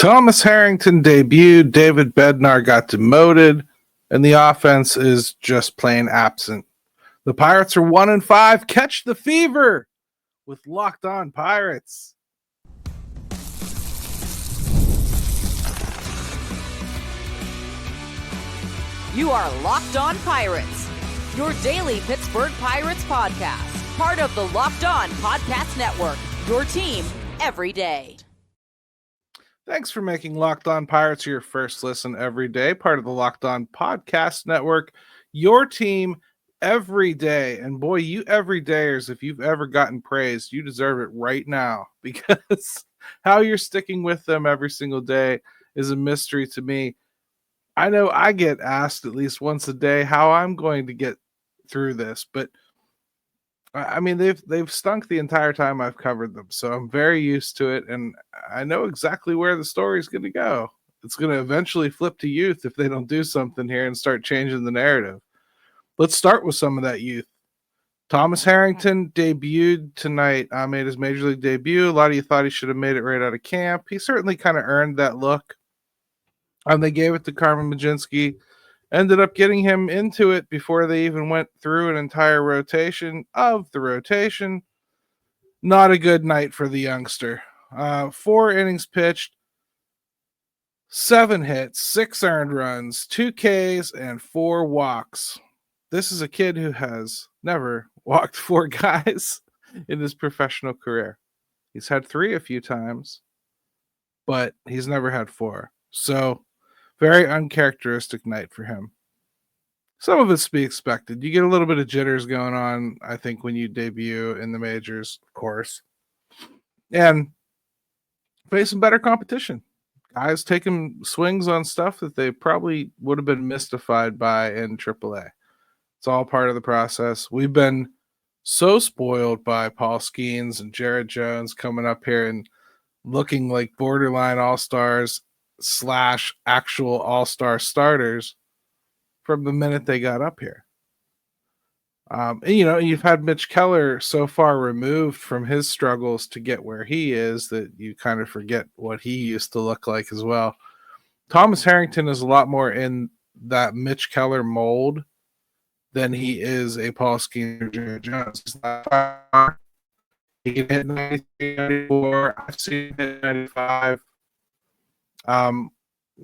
Thomas Harrington debuted, David Bednar got demoted, and the offense is just plain absent. The Pirates are 1-5. Catch the fever with Locked On Pirates. You are Locked On Pirates, your daily Pittsburgh Pirates podcast, part of the Locked On Podcast Network, your team every day. Thanks for making Locked On Pirates your first listen every day, part of the Locked On Podcast Network, your team every day. And boy, you everydayers, if you've ever gotten praised, you deserve it right now, because how you're sticking with them every single day is a mystery to me. I know I get asked at least once a day how I'm going to get through this, but I mean, they've stunk the entire time I've covered them, so I'm very used to it, and I know exactly where the story is going to go. It's going to eventually flip to youth if they don't do something here and start changing the narrative. Let's start with some of that youth. Thomas Harrington debuted tonight, made his major league debut. A lot of you thought he should have made it right out of camp. He certainly kind of earned that look. They gave it to Carmen Mlodzinski. Ended up getting him into it before they even went through an entire rotation of the rotation. Not a good night for the youngster. 4 innings pitched, 7 hits, 6 earned runs, 2 Ks, and 4 walks. This is a kid who has never walked 4 guys in his professional career. He's had 3 a few times, but he's never had 4. So, very uncharacteristic night for him. Some of it's to be expected. You get a little bit of jitters going on, I think, when you debut in the majors, of course. And facing better competition. Guys taking swings on stuff that they probably would have been mystified by in AAA. It's all part of the process. We've been so spoiled by Paul Skeens and Jared Jones coming up here and looking like borderline all-stars / actual all-star starters from the minute they got up here. And, you've had Mitch Keller so far removed from his struggles to get where he is that you kind of forget what he used to look like as well. Thomas Harrington is a lot more in that Mitch Keller mold than he is a Paul Skeens or Jared Jones. He can hit 93, 94. I've seen him hit 95.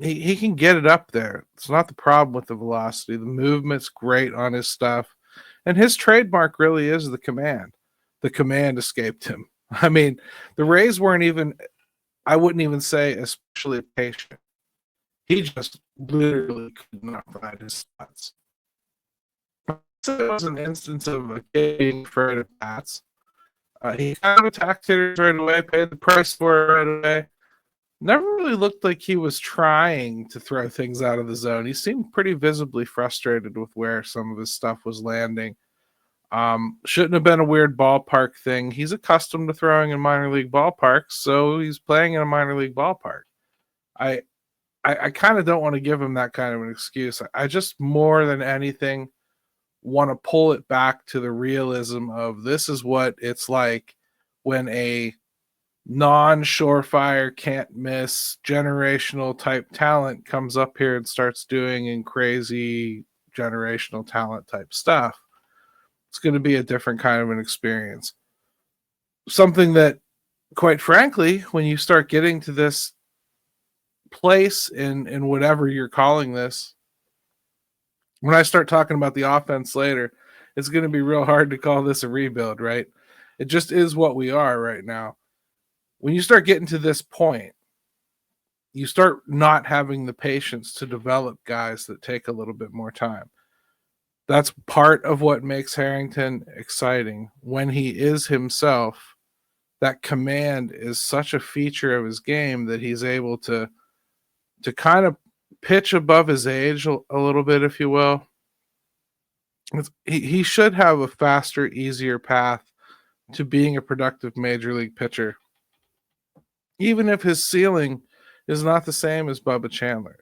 He can get it up there. It's not the problem with the velocity. The movement's great on his stuff. And his trademark really is the command. The command escaped him. I mean, the Rays weren't even, I wouldn't even say especially patient. He just literally could not find his spots. So it was an instance of a kid being afraid of bats. He kind of attacked hitters right away, paid the price for it right away. Never really looked like he was trying to throw things out of the zone. He seemed pretty visibly frustrated with where some of his stuff was landing. Shouldn't have been a weird ballpark thing. He's accustomed to throwing in minor league ballparks, so he's playing in a minor league ballpark. I kind of don't want to give him that kind of an excuse. I just, more than anything, want to pull it back to the realism of this is what it's like when a non-surefire, can't miss, generational type talent comes up here and starts doing crazy generational talent type stuff. It's going to be a different kind of an experience. Something that, quite frankly, when you start getting to this place in whatever you're calling this, when I start talking about the offense later, it's going to be real hard to call this a rebuild, right? It just is what we are right now. When you start getting to this point, you start not having the patience to develop guys that take a little bit more time. That's part of what makes Harrington exciting. When he is himself, that command is such a feature of his game that he's able to kind of pitch above his age a little bit, if you will. He should have a faster, easier path to being a productive major league pitcher, even if his ceiling is not the same as Bubba Chandler.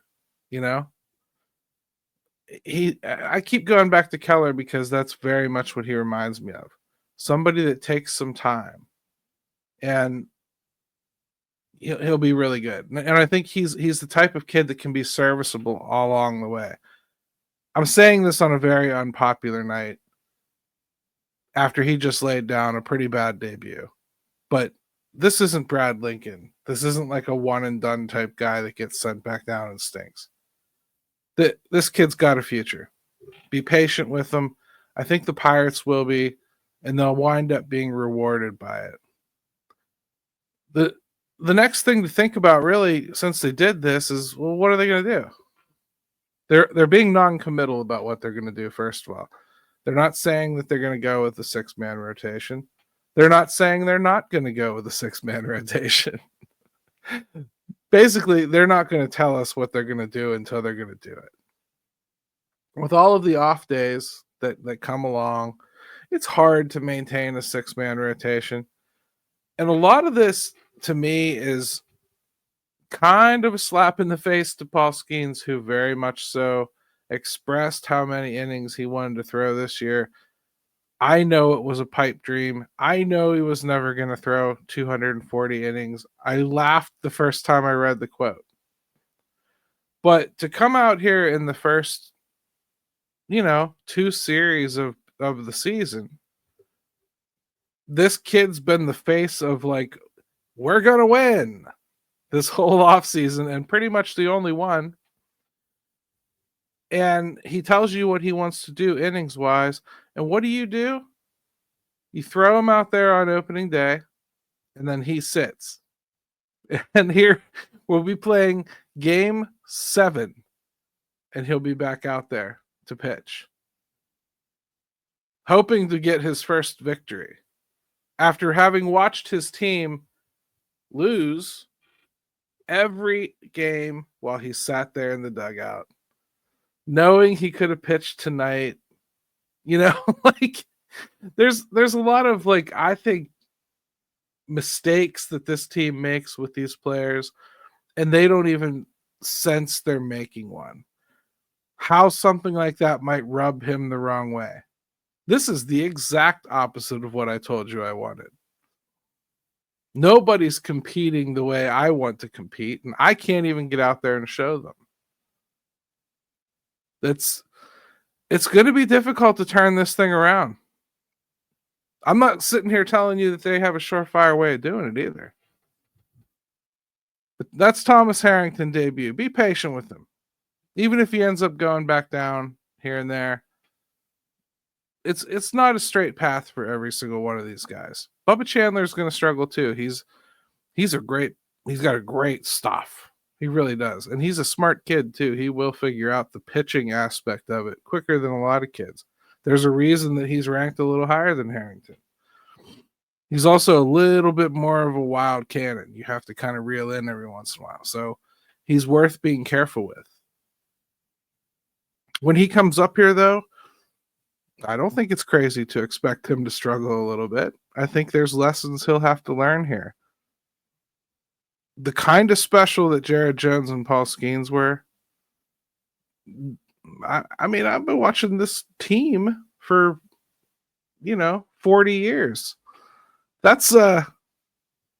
I keep going back to Keller because that's very much what he reminds me of. Somebody that takes some time. And he'll be really good. And I think he's the type of kid that can be serviceable all along the way. I'm saying this on a very unpopular night after he just laid down a pretty bad debut. But this isn't Brad Lincoln. This isn't like a one and done type guy that gets sent back down and stinks. This kid's got a future. Be patient with him. I think the Pirates will be, and they'll wind up being rewarded by it. The next thing to think about, really, since they did this, is, well, what are they going to do? They're being non-committal about what they're going to do. First of all, they're not saying that they're going to go with the 6-man rotation. They're not saying they're not going to go with the 6-man rotation. Basically, they're not going to tell us what they're going to do until they're going to do it. With all of the off days that come along, it's hard to maintain a 6-man rotation. And a lot of this, to me, is kind of a slap in the face to Paul Skeens, who very much so expressed how many innings he wanted to throw this year. I know it was a pipe dream. I know he was never going to throw 240 innings. I laughed the first time I read the quote. But to come out here in the first, 2 series of the season, this kid's been the face of, like, we're going to win this whole offseason, and pretty much the only one. And he tells you what he wants to do innings-wise. And what do? You throw him out there on opening day, and then he sits. And here we'll be playing game 7, and he'll be back out there to pitch, hoping to get his first victory after having watched his team lose every game while he sat there in the dugout, knowing he could have pitched tonight. Like, there's a lot of, like, I think, mistakes that this team makes with these players, and they don't even sense they're making one. How something like that might rub him the wrong way. This is the exact opposite of what I told you I wanted. Nobody's competing the way I want to compete, and I can't even get out there and show them. It's going to be difficult to turn this thing around. I'm not sitting here telling you that they have a surefire way of doing it either. But that's Thomas Harrington debut. Be patient with him. Even if he ends up going back down here and there, it's not a straight path for every single one of these guys. Bubba Chandler's going to struggle too. He's got a great stuff. He really does. And he's a smart kid too. He will figure out the pitching aspect of it quicker than a lot of kids. There's a reason that he's ranked a little higher than Harrington. He's also a little bit more of a wild cannon. You have to kind of reel in every once in a while. So he's worth being careful with. When he comes up here, though, I don't think it's crazy to expect him to struggle a little bit. I think there's lessons he'll have to learn here. The kind of special that Jared Jones and Paul Skeens were, I mean, I've been watching this team for, 40 years. That's,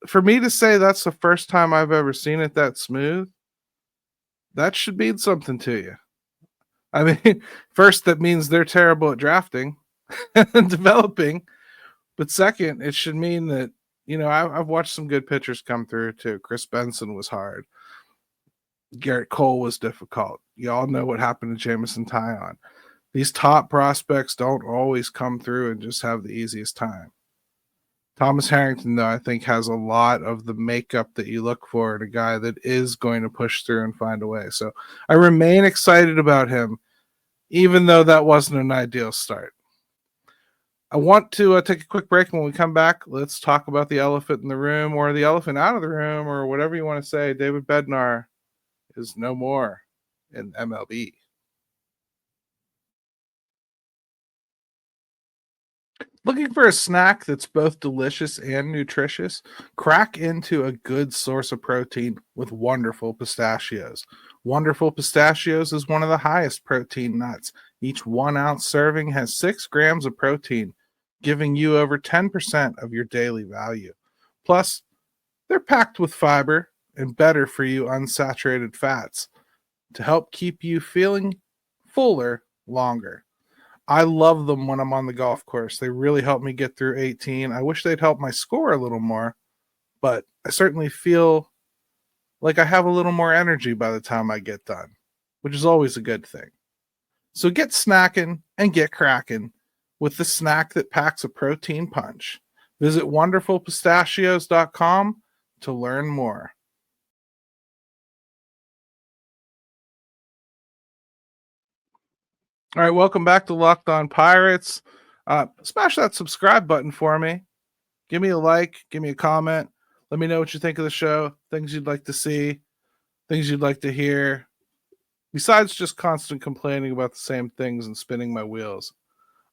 for me to say that's the first time I've ever seen it that smooth, that should mean something to you. I mean, first, that means they're terrible at drafting and developing. But second, it should mean that, I've watched some good pitchers come through too. Chris Benson was hard. Garrett Cole was difficult. You all know what happened to Jamison Tyon. These top prospects don't always come through and just have the easiest time. Thomas Harrington, though, I think has a lot of the makeup that you look for in a guy that is going to push through and find a way. So I remain excited about him, even though that wasn't an ideal start. I want to take a quick break. When we come back, let's talk about the elephant in the room, or the elephant out of the room, or whatever you want to say. David Bednar is no more in MLB. Looking for a snack that's both delicious and nutritious? Crack into a good source of protein with Wonderful Pistachios. Wonderful Pistachios is one of the highest protein nuts. Each 1 ounce serving has 6 grams of protein, giving you over 10% of your daily value. Plus, They're packed with fiber and better for you unsaturated fats to help keep you feeling fuller longer. I love them when I'm on the golf course. They really help me get through 18. I wish they'd help my score a little more, but I certainly feel like I have a little more energy by the time I get done, which is always a good thing. So get snacking and get cracking with the snack that packs a protein punch. Visit wonderfulpistachios.com to learn more. All right, welcome back to Locked On Pirates. Smash that subscribe button for me. Give me a like, give me a comment. Let me know what you think of the show, things you'd like to see, things you'd like to hear. Besides just constant complaining about the same things and spinning my wheels,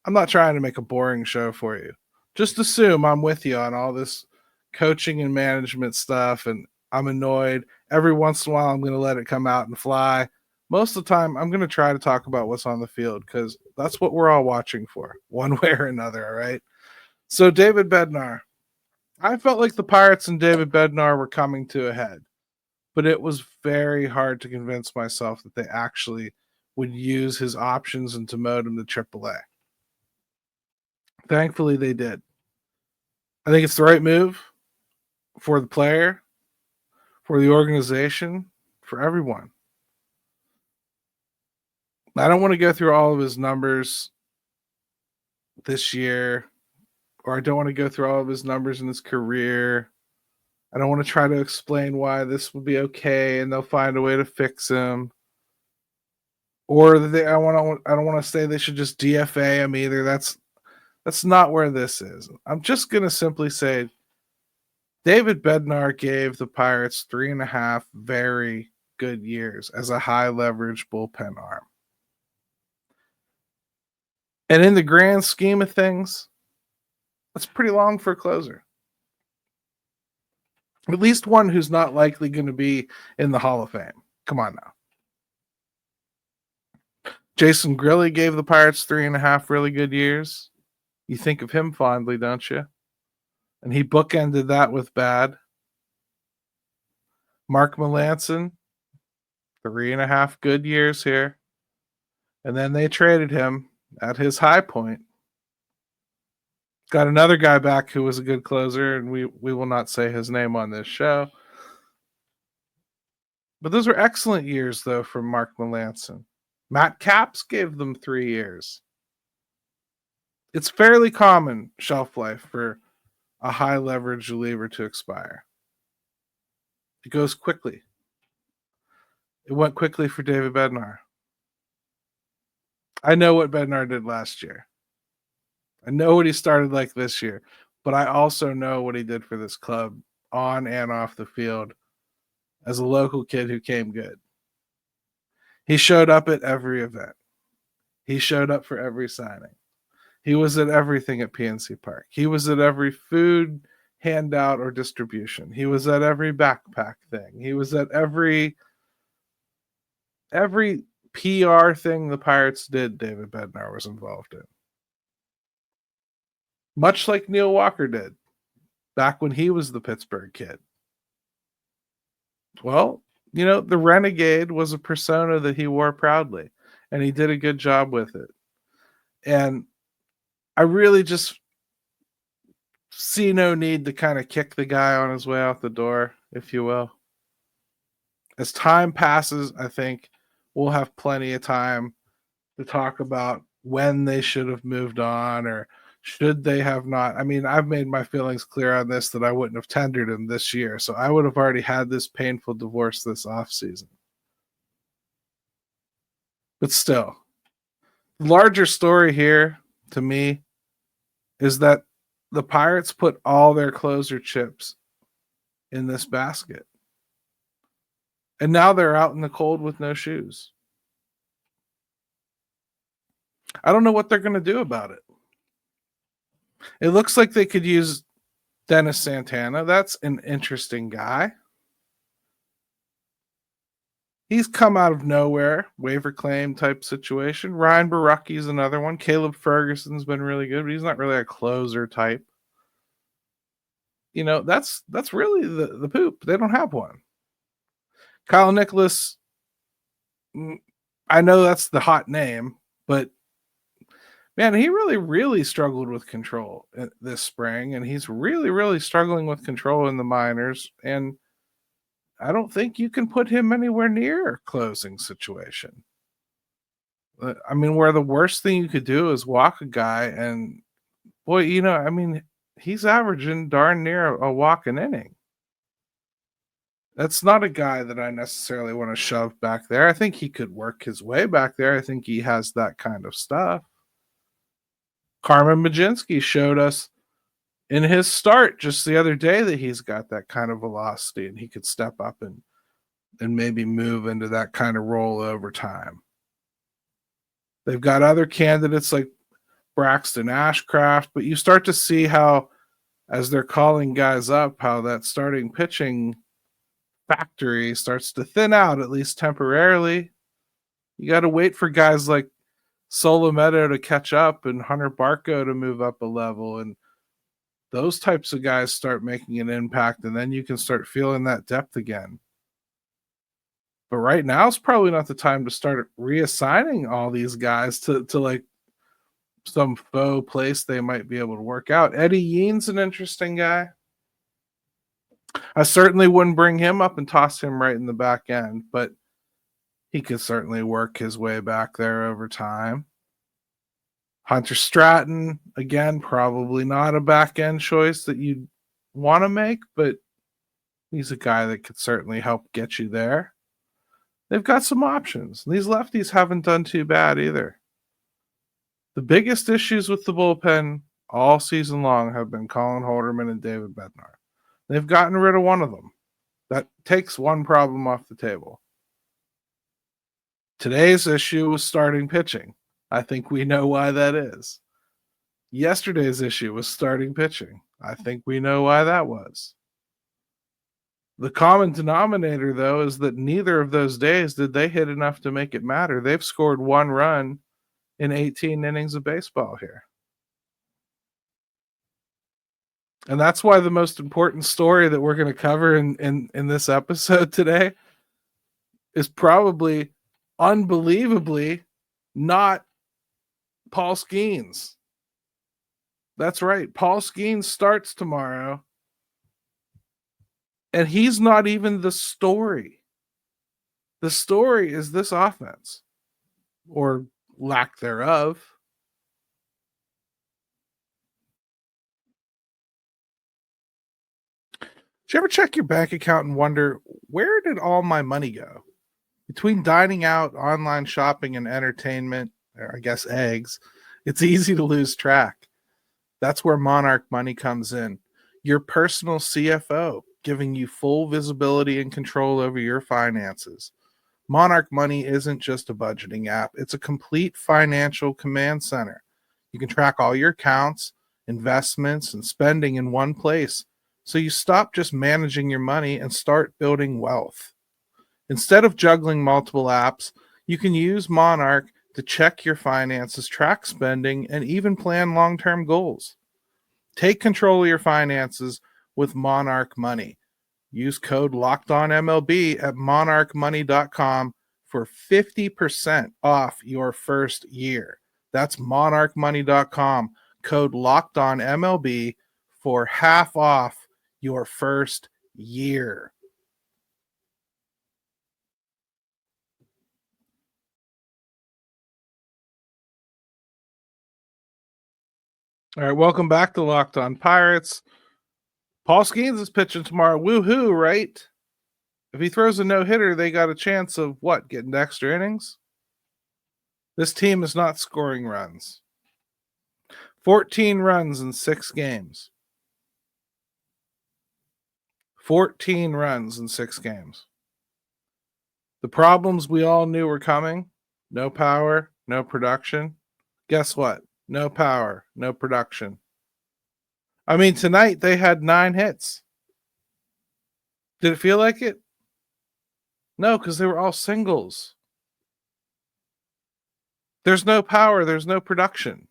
I'm not trying to make a boring show for you. Just assume I'm with you on all this coaching and management stuff, and I'm annoyed. Every once in a while, I'm going to let it come out and fly. Most of the time, I'm going to try to talk about what's on the field because that's what we're all watching for, one way or another, all right? So, David Bednar. I felt like the Pirates and David Bednar were coming to a head, but it was very hard to convince myself that they actually would use his options and demote him to AAA. Thankfully, they did. I think it's the right move for the player, for the organization, for everyone. I don't want to go through all of his numbers this year, or I don't want to go through all of his numbers in his career. I don't want to try to explain why this will be okay and they'll find a way to fix him. Or I don't want to say they should just DFA him either. That's not where this is. I'm just going to simply say David Bednar gave the Pirates 3.5 very good years as a high leverage bullpen arm. And in the grand scheme of things, that's pretty long for a closer. At least one who's not likely going to be in the Hall of Fame. Come on now. Jason Grilli gave the Pirates 3.5 really good years. You think of him fondly, don't you? And he bookended that with bad. Mark Melancon, 3.5 good years here. And then they traded him at his high point. Got another guy back who was a good closer, and we will not say his name on this show. But those were excellent years, though, from Mark Melancon. Matt Capps gave them 3 years. It's fairly common shelf life for a high leverage reliever to expire. It goes quickly. It went quickly for David Bednar. I know what Bednar did last year. I know what he started like this year, but I also know what he did for this club on and off the field as a local kid who came good. He showed up at every event. He showed up for every signing. He was at everything at PNC Park. He was at every food handout or distribution. He was at every backpack thing. He was at every PR thing the Pirates did, David Bednar was involved in. Much like Neil Walker did back when he was the Pittsburgh kid. Well, the Renegade was a persona that he wore proudly, and he did a good job with it. And I really just see no need to kind of kick the guy on his way out the door, if you will. As time passes, I think we'll have plenty of time to talk about when they should have moved on or should they have not. I mean, I've made my feelings clear on this that I wouldn't have tendered him this year. So I would have already had this painful divorce this offseason. But still, the larger story here to me is that the Pirates put all their closer chips in this basket. And now they're out in the cold with no shoes. I don't know what they're going to do about it. It looks like they could use Dennis Santana. That's an interesting guy. He's come out of nowhere, waiver claim type situation. Ryan Baracki's another one. Caleb Ferguson's been really good, but he's not really a closer type. That's really the poop. They don't have one. Kyle Nicholas, mm, I know that's the hot name, but man, he really, really struggled with control this spring, and he's really, really struggling with control in the minors. And I don't think you can put him anywhere near a closing situation. I mean, where the worst thing you could do is walk a guy, and boy, I mean, he's averaging darn near a walk an inning. That's not a guy that I necessarily want to shove back there. I think he could work his way back there. I think he has that kind of stuff. Carmen Majinski showed us in his start just the other day that he's got that kind of velocity and he could step up and maybe move into that kind of role over time. They've got other candidates like Braxton Ashcraft, but you start to see how, as they're calling guys up, how that starting pitching factory starts to thin out, at least temporarily. You got to wait for guys like Solomedo to catch up and Hunter Barco to move up a level, and those types of guys start making an impact, and then you can start feeling that depth again. But right now is probably not the time to start reassigning all these guys to like some faux place they might be able to work out. Eddie Yeen's an interesting guy. I certainly wouldn't bring him up and toss him right in the back end, but he could certainly work his way back there over time. Hunter Stratton, again, probably not a back end choice that you'd want to make, but he's a guy that could certainly help get you there. They've got some options. These lefties haven't done too bad either. The biggest issues with the bullpen all season long have been Colin Holderman and David Bednar. They've gotten rid of one of them. That takes one problem off the table. Today's issue was starting pitching. I think we know why that is. Yesterday's issue was starting pitching. I think we know why that was. The common denominator, though, is that neither of those days did they hit enough to make it matter. They've scored one run in 18 innings of baseball here. And that's why the most important story that we're going to cover in this episode today is probably unbelievably not Paul Skeens. That's right. Paul Skeens starts tomorrow. And he's not even the story. The story is this offense, or lack thereof. Did you ever check your bank account and wonder, where did all my money go? Between dining out, online shopping, and entertainment, or I guess eggs, it's easy to lose track. That's where Monarch Money comes in. Your personal CFO, giving you full visibility and control over your finances. Monarch Money isn't just a budgeting app. It's a complete financial command center. You can track all your accounts, investments, and spending in one place. So you stop just managing your money and start building wealth. Instead of juggling multiple apps, you can use Monarch to check your finances, track spending, and even plan long-term goals. Take control of your finances with Monarch Money. Use code LOCKEDONMLB at monarchmoney.com for 50% off your first year. That's monarchmoney.com. Code LOCKEDONMLB for half off your first year. All right, welcome back to Locked On Pirates. Paul Skeens is pitching tomorrow. Woohoo, right? If he throws a no-hitter, they got a chance of what? Getting to extra innings? This team is not scoring runs. 14 runs in 6 games. 14 runs in 6 games. The problems we all knew were coming. No power, no production. Guess what? No power, no production. I mean, tonight they had 9 hits. Did it feel like it? No, because they were all singles. There's no power, there's no production.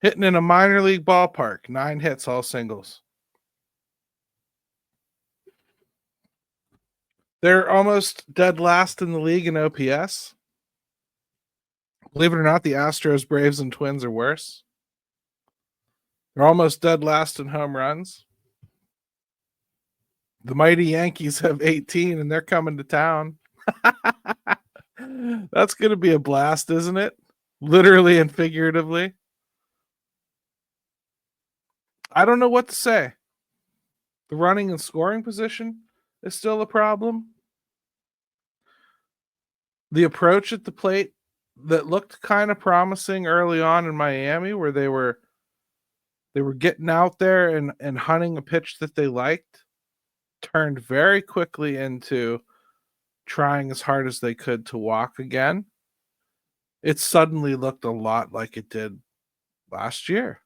Hitting in a minor league ballpark, 9 hits, all singles. They're almost dead last in the league in OPS. Believe it or not, the Astros, Braves, and Twins are worse. They're almost dead last in home runs. The mighty Yankees have 18, and they're coming to town. That's going to be a blast, isn't it? Literally and figuratively. I don't know what to say. The running and scoring position is still a problem. The approach at the plate that looked kind of promising early on in Miami, where they were getting out there and hunting a pitch that they liked, turned very quickly into trying as hard as they could to walk again. It suddenly looked a lot like it did last year.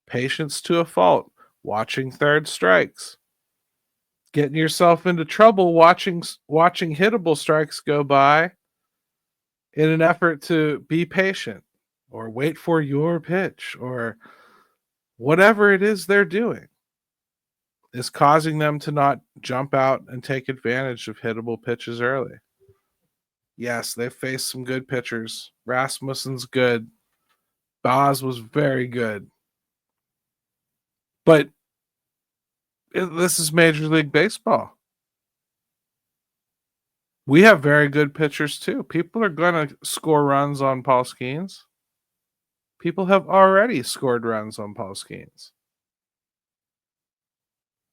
Patience to a fault, watching third strikes, getting yourself into trouble watching hittable strikes go by in an effort to be patient or wait for your pitch or whatever it is they're doing is causing them to not jump out and take advantage of hittable pitches early. Yes, they've faced some good pitchers. Rasmussen's good. Boz was very good. But this is Major League Baseball. We have very good pitchers too. People are going to score runs on Paul Skeens. People have already scored runs on Paul Skeens.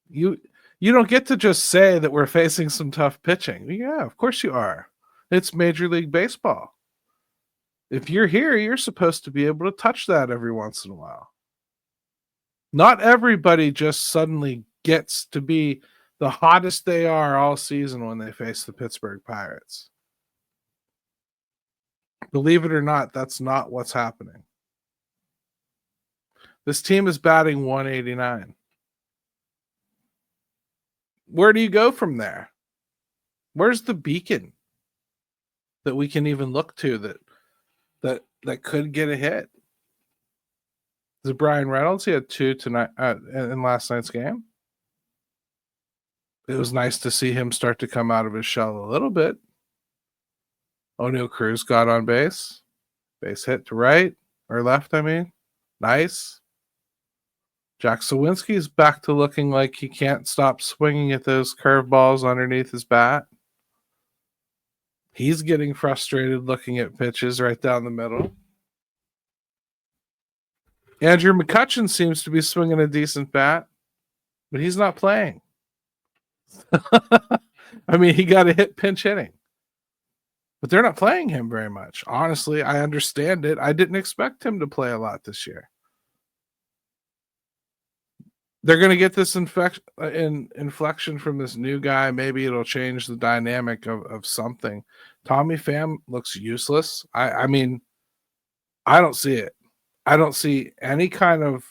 You don't get to just say that we're facing some tough pitching. Yeah, of course you are. It's Major League Baseball. If you're here, you're supposed to be able to touch that every once in a while. Not everybody just suddenly gets to be the hottest they are all season when they face the Pittsburgh Pirates. Believe it or not, that's not what's happening. This team is batting 189. Where do you go from there? Where's the beacon that we can even look to that could get a hit? Is it Brian Reynolds? He had 2 tonight in last night's game. It was nice to see him start to come out of his shell a little bit. O'Neal Cruz got on base. Base hit to right or left, I mean. Nice. Jack Sawinski's back to looking like he can't stop swinging at those curveballs underneath his bat. He's getting frustrated looking at pitches right down the middle. Andrew McCutchen seems to be swinging a decent bat, but he's not playing. I mean, he got a hit pinch hitting, but they're not playing him very much. Honestly, I understand it. I didn't expect him to play a lot this year. They're going to get this inflection from this new guy. Maybe it'll change the dynamic of something. Tommy Pham looks useless. I mean, I don't see it. I don't see any kind of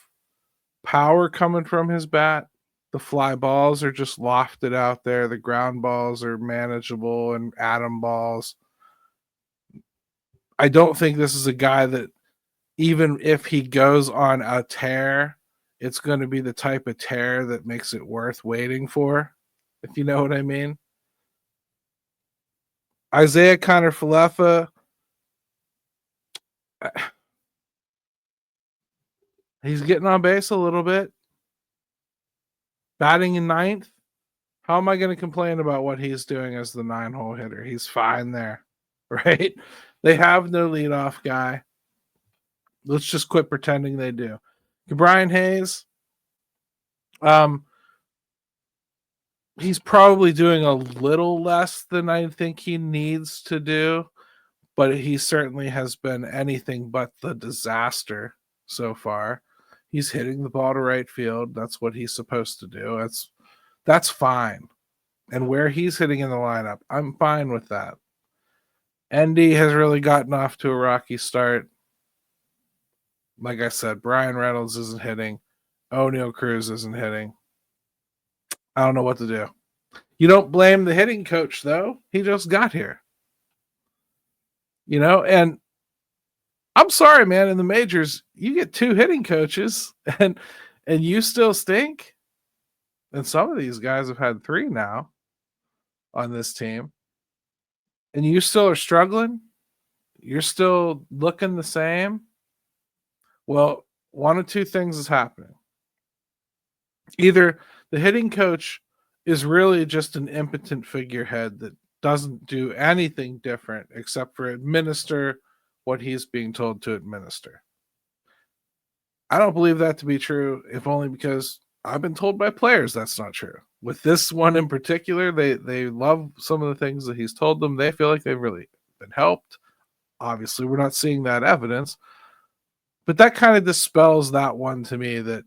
power coming from his bat. The fly balls are just lofted out there. The ground balls are manageable and atom balls. I don't think this is a guy that, even if he goes on a tear, it's going to be the type of tear that makes it worth waiting for, if you know what I mean. Isaiah Kiner-Falefa, he's getting on base a little bit. Batting in 9th. How am I going to complain about what he's doing as the 9-hole hitter? He's fine there, right? They have no leadoff guy. Let's just quit pretending they do. Brian Hayes, he's probably doing a little less than I think he needs to do, but he certainly has been anything but the disaster so far. He's hitting the ball to right field. That's what he's supposed to do. That's fine. And where he's hitting in the lineup, I'm fine with that. Endy has really gotten off to a rocky start. Like I said, Brian Reynolds isn't hitting. O'Neal Cruz isn't hitting. I don't know what to do. You don't blame the hitting coach, though. He just got here. You know, and I'm sorry, man. In the majors, you get 2 hitting coaches and you still stink. And some of these guys have had 3 now on this team, and you still are struggling. You're still looking the same. Well, one of two things is happening. Either the hitting coach is really just an impotent figurehead that doesn't do anything different except for administer what he's being told to administer. I don't believe that to be true, if only because I've been told by players that's not true. With this one in particular, they love some of the things that he's told them. They feel like they've really been helped. Obviously, we're not seeing that evidence, but that kind of dispels that one to me, that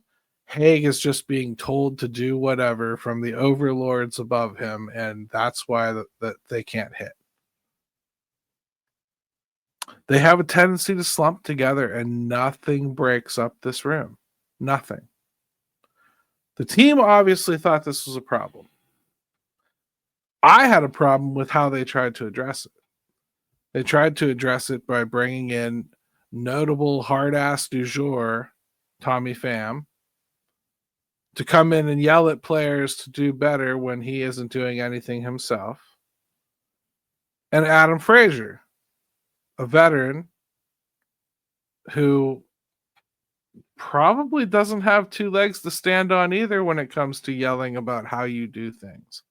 Haig is just being told to do whatever from the overlords above him, and that's why that they can't hit. They have a tendency to slump together, and nothing breaks up this room. Nothing. The team obviously thought this was a problem. I had a problem with how they tried to address it. They tried to address it by bringing in notable hard-ass du jour, Tommy Pham, to come in and yell at players to do better when he isn't doing anything himself. And Adam Frazier, a veteran who probably doesn't have 2 legs to stand on either when it comes to yelling about how you do things.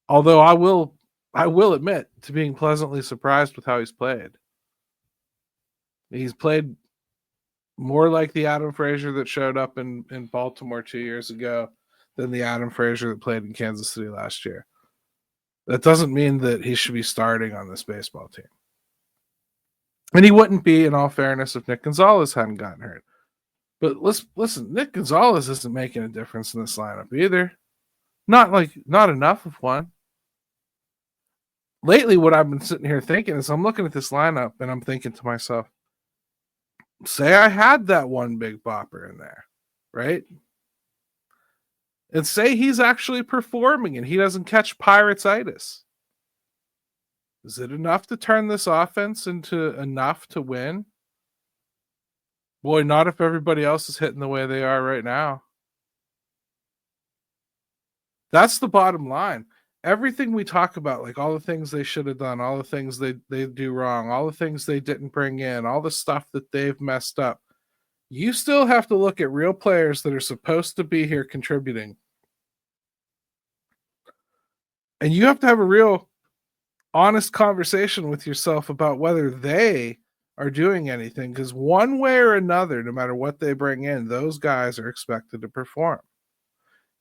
Although I will admit to being pleasantly surprised with how he's played. He's played more like the Adam Frazier that showed up in Baltimore 2 years ago than the Adam Frazier that played in Kansas City last year. That doesn't mean that he should be starting on this baseball team. And he wouldn't be, in all fairness, if Nick Gonzalez hadn't gotten hurt. But listen, Nick Gonzalez isn't making a difference in this lineup either. Not enough of one. Lately, what I've been sitting here thinking is I'm looking at this lineup and I'm thinking to myself, say I had that one big bopper in there, right? And say he's actually performing and he doesn't catch Pirates-itis. Is it enough to turn this offense into enough to win? Boy, not if everybody else is hitting the way they are right now. That's the bottom line. Everything we talk about, like all the things they should have done, all the things they do wrong, all the things they didn't bring in, all the stuff that they've messed up, you still have to look at real players that are supposed to be here contributing. And you have to have a real honest conversation with yourself about whether they are doing anything, because one way or another, no matter what they bring in, those guys are expected to perform.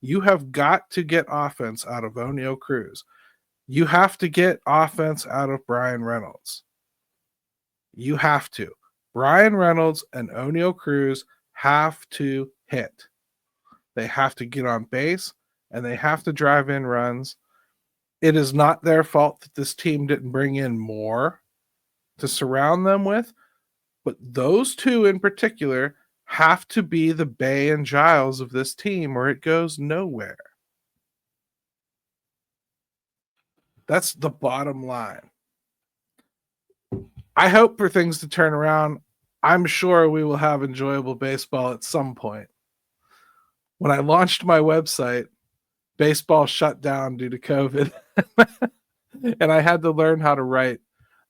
You have got to get offense out of Oneil Cruz. You have to get offense out of Brian Reynolds. You have to. Brian Reynolds and Oneil Cruz have to hit. They have to get on base, and they have to drive in runs. It is not their fault that this team didn't bring in more to surround them with, but those two in particular have to be the Bay and Giles of this team, or it goes nowhere. That's the bottom line. I hope for things to turn around. I'm sure we will have enjoyable baseball at some point. When I launched my website, baseball shut down due to COVID. And I had to learn how to write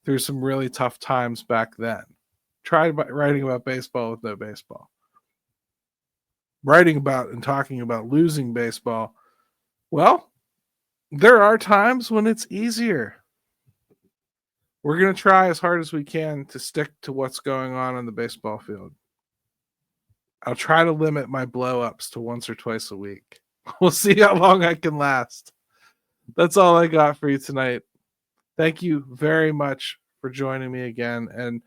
through some really tough times back then. Tried writing about baseball with no baseball. Writing about and talking about losing baseball. Well, there are times when it's easier. We're going to try as hard as we can to stick to what's going on the baseball field. I'll try to limit my blow-ups to once or twice a week. We'll see how long I can last. That's all I got for you tonight. Thank you very much for joining me again. And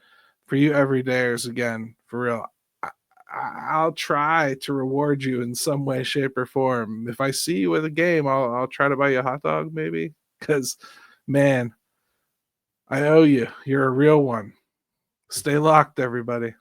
for you everydayers, again, for real, I'll try to reward you in some way, shape, or form. If I see you at a game, I'll try to buy you a hot dog, maybe. Because, man, I owe you. You're a real one. Stay locked, everybody.